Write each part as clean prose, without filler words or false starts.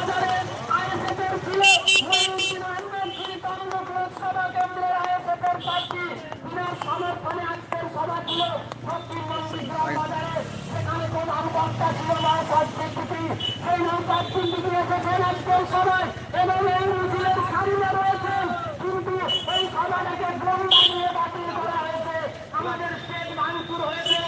বাজারে আইএসএফের ছিল মহিউদ্দিন আহমেদ তমলুক লোকসভা কেন্দ্রের আইএসএফের প্রার্থী বিনা সমর্থনে আজকের সভা ছিল দক্ষিণ নন্দীগ্রাম বাজারে। সেখানে প্রধান বক্তা ছিল নওশাদ সিদ্দিকী। সেই নওশাদ সিদ্দিকী এসেছেন আজকের সভায় এবং এই মিছিলের সামনে রয়েছেন, কিন্তু এই সভাটাকে গন্ডা দিয়ে বাতিল করা হয়েছে। আমাদের স্টেজ ভাঙচুর হয়েছে,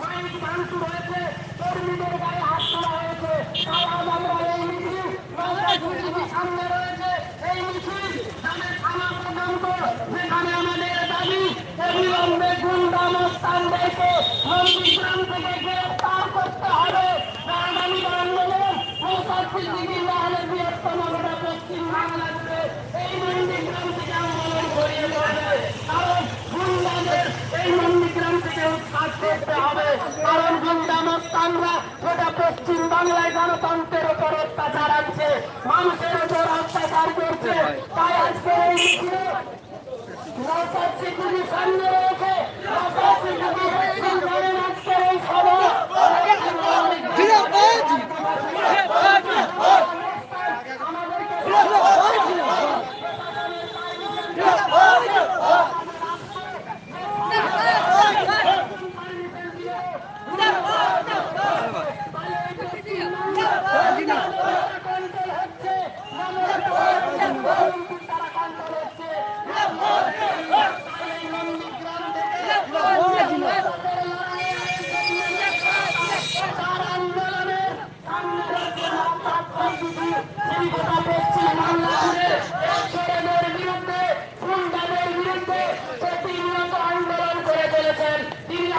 মাইক ভাঙচুর হয়েছে, কর্মীদের গায়ে হাত তোলা হয়েছে। তাই আজ আমরা এই মিছিল নওশাদ সিদ্দিকী সামনে রয়েছে, এই মিছিল তাদের থানা পর্যন্ত, যেখানে আমাদের দাবি অবিলম্বে গুন্ডা মস্তানদেরকে নন্দীগ্রাম থেকে গ্রেফতার করতে হবে। আগামী আন্দোলন নওশাদ সিদ্দিকী নাহলে বৃহত্তম গোটা পশ্চিম বাংলা জুড়ে এই নন্দীগ্রাম থেকে আন্দোলন ছড়িয়ে পড়বে। কারণ গুন্ডাদের এই নন্দীগ্রাম থেকে উৎখাত করতে হবে, কারণ গুন্ডা মস্তানরা গোটা পশ্চিম বাংলায় গণতন্ত্রের উপর অত্যাচার আছে, মানুষের উপর অত্যাচার করছে। তাই আজকে এই মিছিলে নওশাদ সিদ্দিকী সামনে রয়েছে। নওশাদ সিদ্দিকী জানেন আজকের এই সভা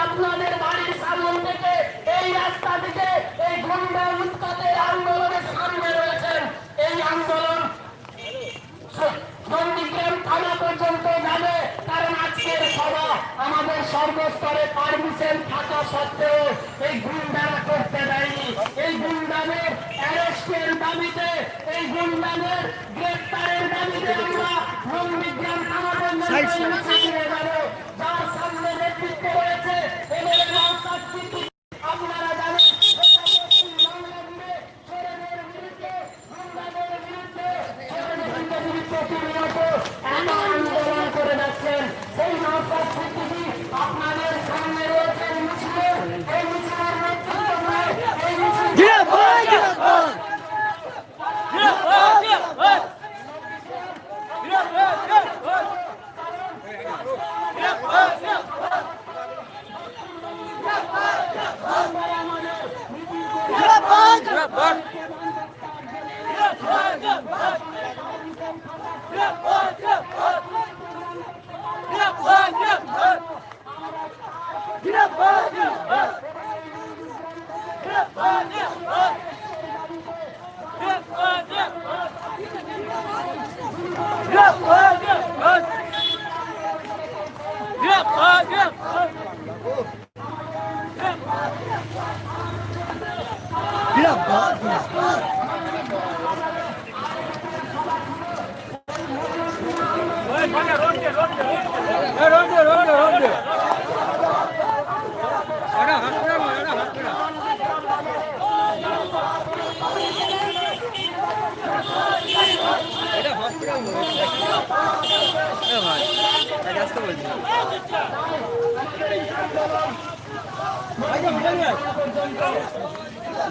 আপনাদের বাড়ির সামনে থেকে এই রাস্তা থেকে এই গুন্ডা উৎখাতের আন্দোলনের সামনে রয়েছেন। এই আন্দোলন নন্দীগ্রাম থানা পর্যন্ত যাবে, কারণ আজকের সভা আমাদের সর্বস্তরে পারমিশন থাকা সত্ত্বেও এই গুন্ডারা করতে দেয়নি। এই গুন্ডাদের অ্যারেস্টের দাবিতে, এই গুন্ডাদের গ্রেফতারের দাবিতে আমরা নন্দীগ্রাম থানা পর্যন্ত নিয়ে যাবো। যার সামনে নেতৃত্ব রয়েছে এমএলএ নওশাদ সিদ্দিকী। আপনারা জানেন আন্দোলন করে যাচ্ছেন সেই নওশাদ সিদ্দিকী আপনাদের সামনে রয়েছেন মিছিলে। এই মিছিলের নেতৃত্ব এই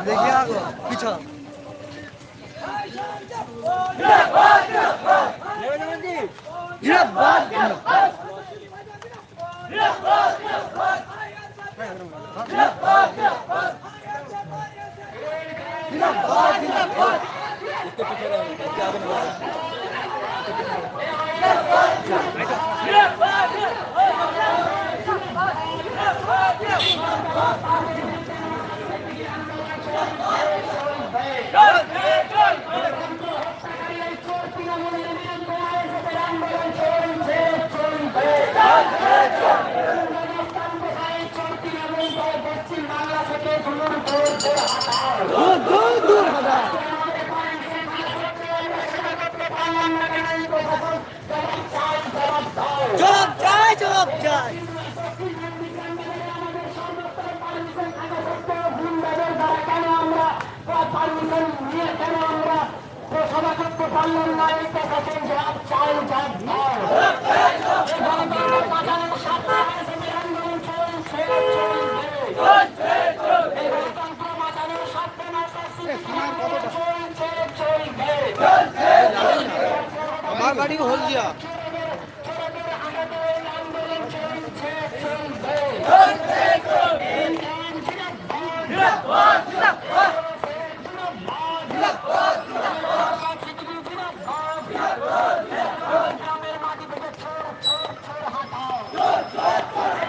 देखिए आगो पीछा তো সভা করতে পারলেন না, এই প্রশাসন জবাব চাই, জবাব দাও। এই গণতন্ত্র বাঁচানোর স্বার্থে আইএসএফের আন্দোলন চলছে, চলবে। এই গণতন্ত্র বাঁচানোর স্বার্থে চলছে, চলবে। আমার বাড়ি হলদিয়া। ছোটদের আঘাতে এই আন্দোলন চলছে, চলবে। গ্রামের মাটি থেকে ছোট ছোট ছোট হাঁটাও, গ্রামের মাটি থেকে ছোট ছোট ছোট হাঁটাও।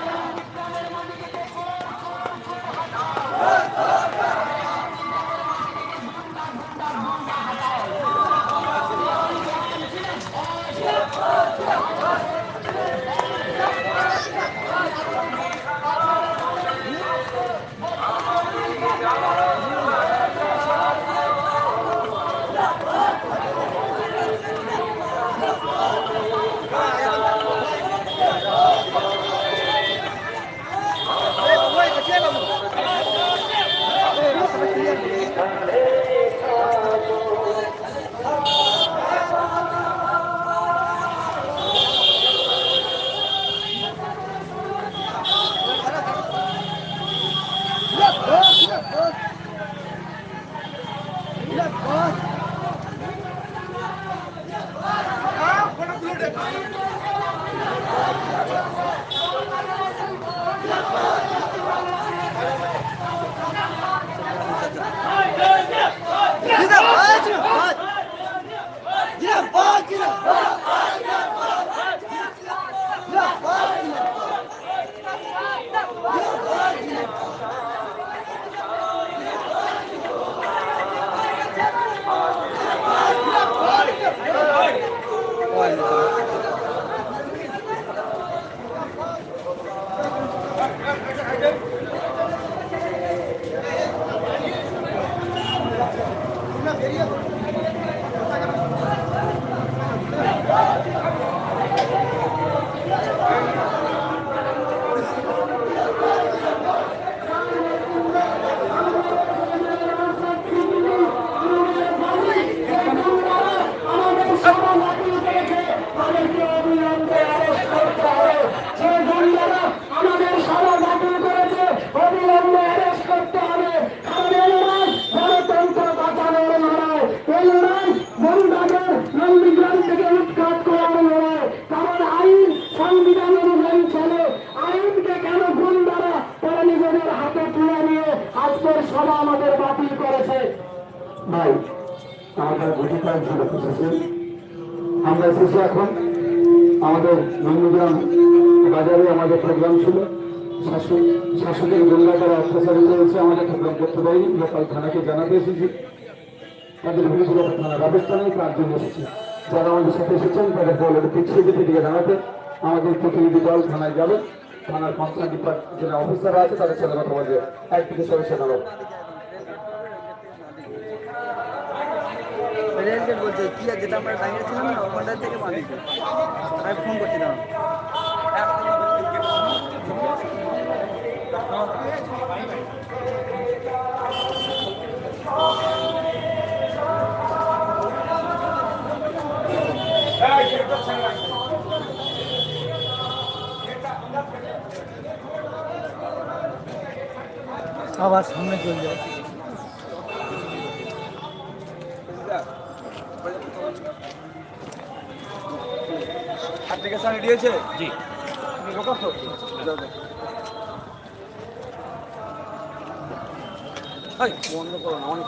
সভা আমাদের বাতিল করেছে। ভাই আমাদের গঠিত আমরা এসেছি এখন আমাদের নন্দীগ্রাম বাজারে আমাদের প্রোগ্রাম ছিল। শাসকের গুন্ডাকারা অত্যাচারিত হয়েছে, আমাদের প্রোগ্রাম করতে পারিনি। লোকাল থানাকে জানাতে এসেছি, তাদের বিরুদ্ধে থানা ব্যবস্থা নেই, তার জন্য এসেছি। যারা আমাদের সাথে এসেছেন তাদের দলের পিছিয়ে দিতে দিকে জানাতে আমাদের প্রতিনিধি দল থানায় যাবে। থানার কনসার্ন ডিপার্টমেন্ট যারা অফিসাররা আছে তাদের সাথে কথা বলবে। একদিকে সদস্য নেব বলছে কি আর যেটা আমরা দাঁড়িয়ে ছিলাম না ওখানটা থেকে পানি আমি ফোন করছিলাম। আবার সামনে চলে যায়। রেডি হয়েছে? জি বন্ধ করো না, অনেক